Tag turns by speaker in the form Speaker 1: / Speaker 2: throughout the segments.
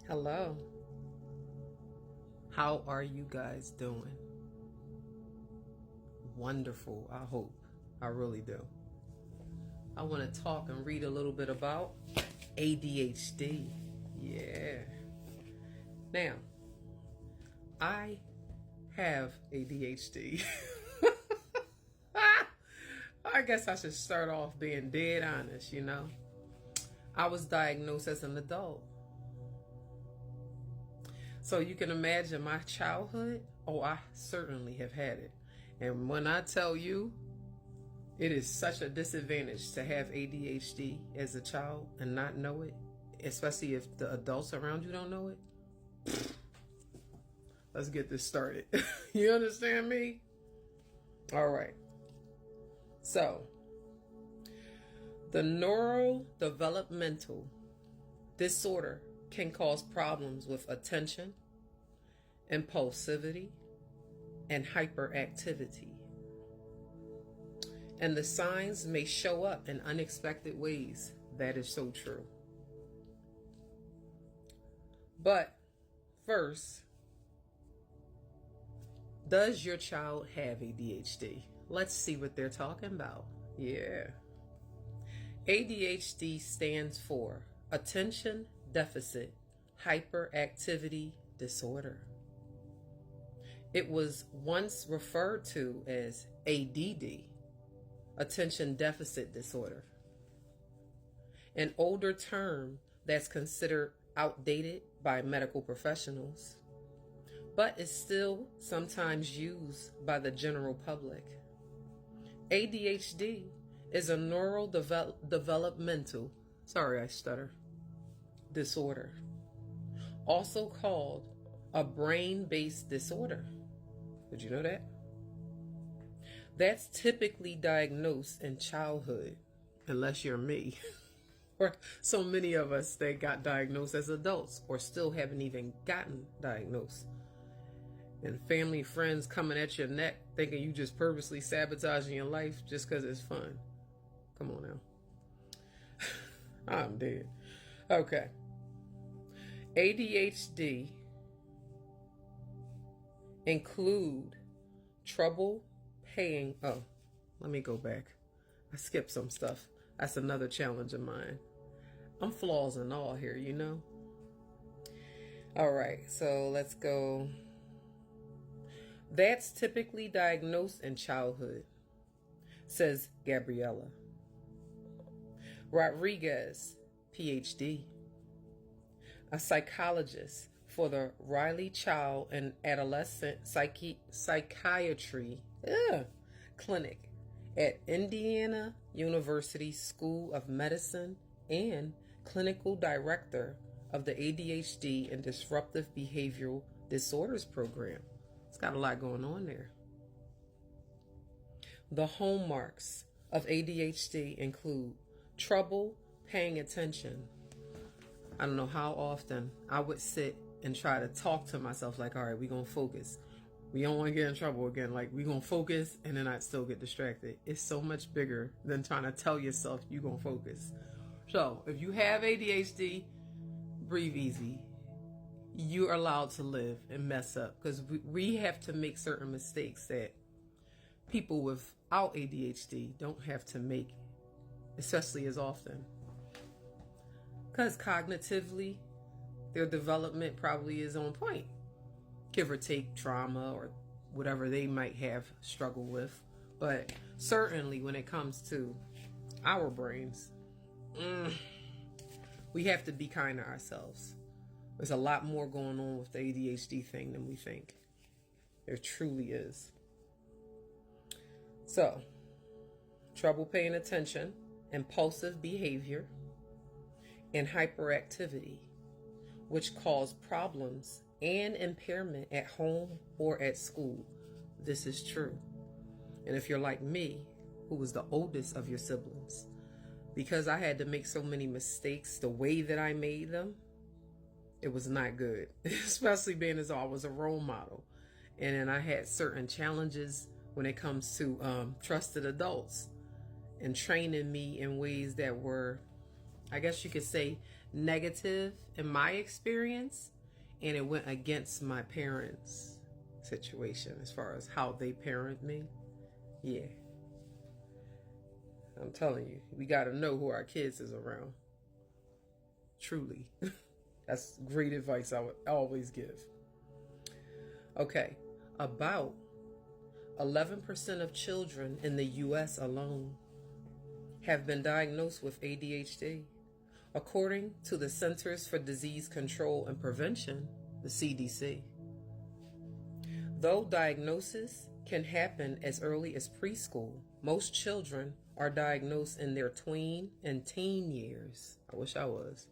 Speaker 1: Hello. How are you guys doing? Wonderful, I hope. I really do. I want to talk and read a little bit about ADHD. Yeah. Now, I have ADHD. I guess I should start off being dead honest, I was diagnosed as an adult. So you can imagine my childhood. Oh, I certainly have had it. And when I tell you, it is such a disadvantage to have ADHD as a child and not know it, especially if the adults around you don't know it. Let's get this started. You understand me? All right. So, the neurodevelopmental disorder can cause problems with attention, impulsivity, and hyperactivity. And the signs may show up in unexpected ways. That is so true. But first, does your child have ADHD? Let's see what they're talking about. Yeah. ADHD stands for Attention Deficit Hyperactivity Disorder. It was once referred to as ADD, Attention Deficit Disorder, an older term that's considered outdated by medical professionals, but is still sometimes used by the general public. ADHD is a neurodevelopmental, disorder, also called a brain-based disorder. Did you know that? That's typically diagnosed in childhood, unless you're me, or so many of us that got diagnosed as adults or still haven't even gotten diagnosed. And family, friends coming at your neck thinking you just purposely sabotaging your life just because it's fun. Come on now. I'm dead. Okay. ADHD include trouble paying. Oh, let me go back. I skipped some stuff. That's another challenge of mine. I'm flaws and all here, All right, so let's go. That's typically diagnosed in childhood, says Gabriela Rodriguez, PhD, a psychologist for the Riley Child and Adolescent Psychiatry Clinic at Indiana University School of Medicine and clinical director of the ADHD and Disruptive Behavioral Disorders program. It's got a lot going on there. The hallmarks of ADHD include trouble paying attention. I don't know how often I would sit and try to talk to myself like, all right, we're going to focus. We don't want to get in trouble again. Like, we're going to focus, and then I'd still get distracted. It's so much bigger than trying to tell yourself you're going to focus. So if you have ADHD, breathe easy. You're allowed to live and mess up, because we have to make certain mistakes that people without ADHD don't have to make, especially as often. Because cognitively, their development probably is on point, give or take trauma or whatever they might have struggled with. But certainly when it comes to our brains, we have to be kind to ourselves. There's a lot more going on with the ADHD thing than we think. There truly is. So, trouble paying attention, impulsive behavior, and hyperactivity, which cause problems and impairment at home or at school. This is true. And if you're like me, who was the oldest of your siblings, because I had to make so many mistakes the way that I made them, it was not good, especially being as though I was a role model. And then I had certain challenges when it comes to trusted adults and training me in ways that were, I guess you could say, negative in my experience, and it went against my parents' situation as far as how they parent me. Yeah. I'm telling you, we got to know who our kids is around. Truly. That's great advice I would always give. Okay. About 11% of children in the U.S. alone have been diagnosed with ADHD. According to the Centers for Disease Control and Prevention, the CDC. Though diagnosis can happen as early as preschool, most children are diagnosed in their tween and teen years. I wish I was.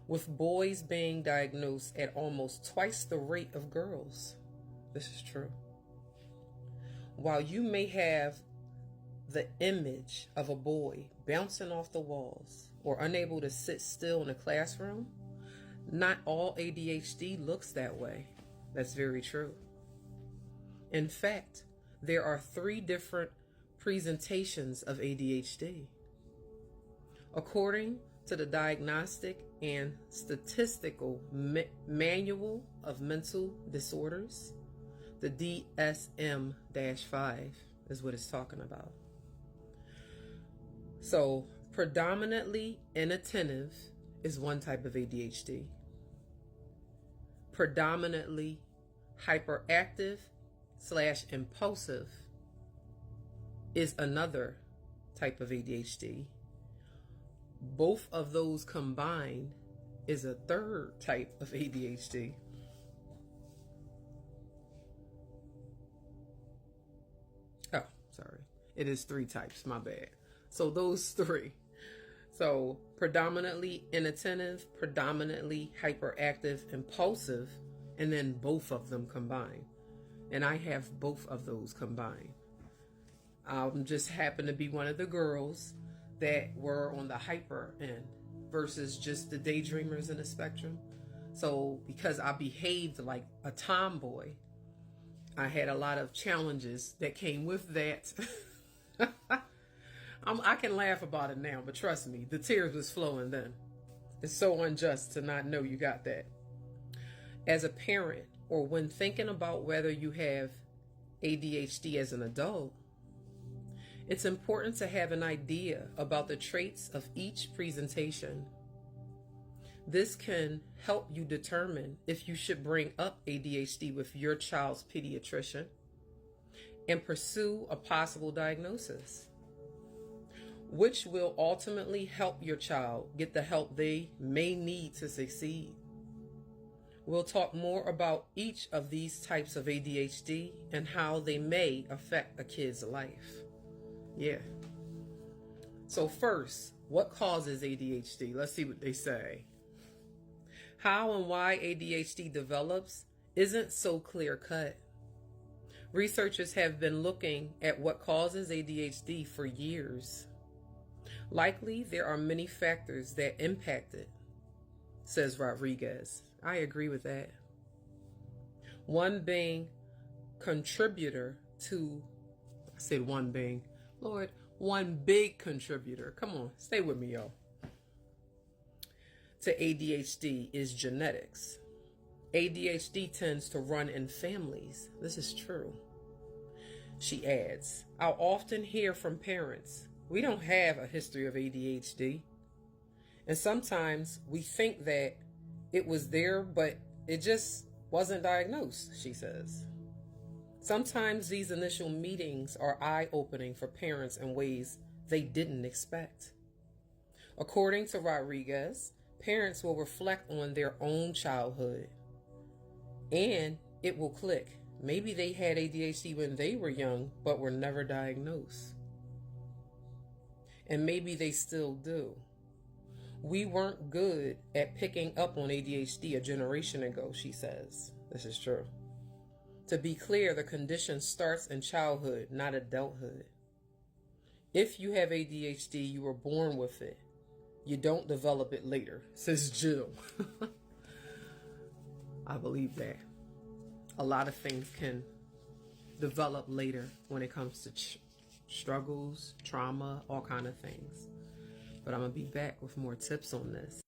Speaker 1: With boys being diagnosed at almost twice the rate of girls. This is true. While you may have the image of a boy bouncing off the walls or unable to sit still in a classroom, not all ADHD looks that way. That's very true. In fact, there are 3 different presentations of ADHD. According to the Diagnostic and Statistical Manual of Mental Disorders, the DSM-5 is what it's talking about. So, predominantly inattentive is one type of ADHD. Predominantly hyperactive/impulsive is another type of ADHD. Both of those combined is a third type of ADHD. Oh, sorry. It is 3 types, my bad. So those 3. So predominantly inattentive, predominantly hyperactive, impulsive, and then both of them combined. And I have both of those combined. Just happen to be one of the girls that were on the hyper end versus just the daydreamers in the spectrum. So because I behaved like a tomboy, I had a lot of challenges that came with that. I can laugh about it now, but trust me, the tears was flowing then. It's so unjust to not know you got that. As a parent, or when thinking about whether you have ADHD as an adult, it's important to have an idea about the traits of each presentation. This can help you determine if you should bring up ADHD with your child's pediatrician and pursue a possible diagnosis, which will ultimately help your child get the help they may need to succeed. We'll talk more about each of these types of ADHD and how they may affect a kid's life. Yeah. So first, what causes ADHD? Let's see what they say. How and why ADHD develops isn't so clear-cut. Researchers have been looking at what causes ADHD for years. Likely, there are many factors that impact it, says Rodriguez. I agree with that. One being contributor to, I said one being, Lord, one big contributor. Come on, stay with me, y'all. To ADHD is genetics. ADHD tends to run in families. This is true. She adds, I'll often hear from parents, we don't have a history of ADHD. And sometimes we think that it was there, but it just wasn't diagnosed, she says. Sometimes these initial meetings are eye-opening for parents in ways they didn't expect. According to Rodriguez, parents will reflect on their own childhood, and it will click. Maybe they had ADHD when they were young, but were never diagnosed. And maybe they still do. We weren't good at picking up on ADHD a generation ago, she says. This is true. To be clear, the condition starts in childhood, not adulthood. If you have ADHD, you were born with it. You don't develop it later, says Jill. I believe that. A lot of things can develop later when it comes to struggles, trauma, all kind of things. But I'm going to be back with more tips on this.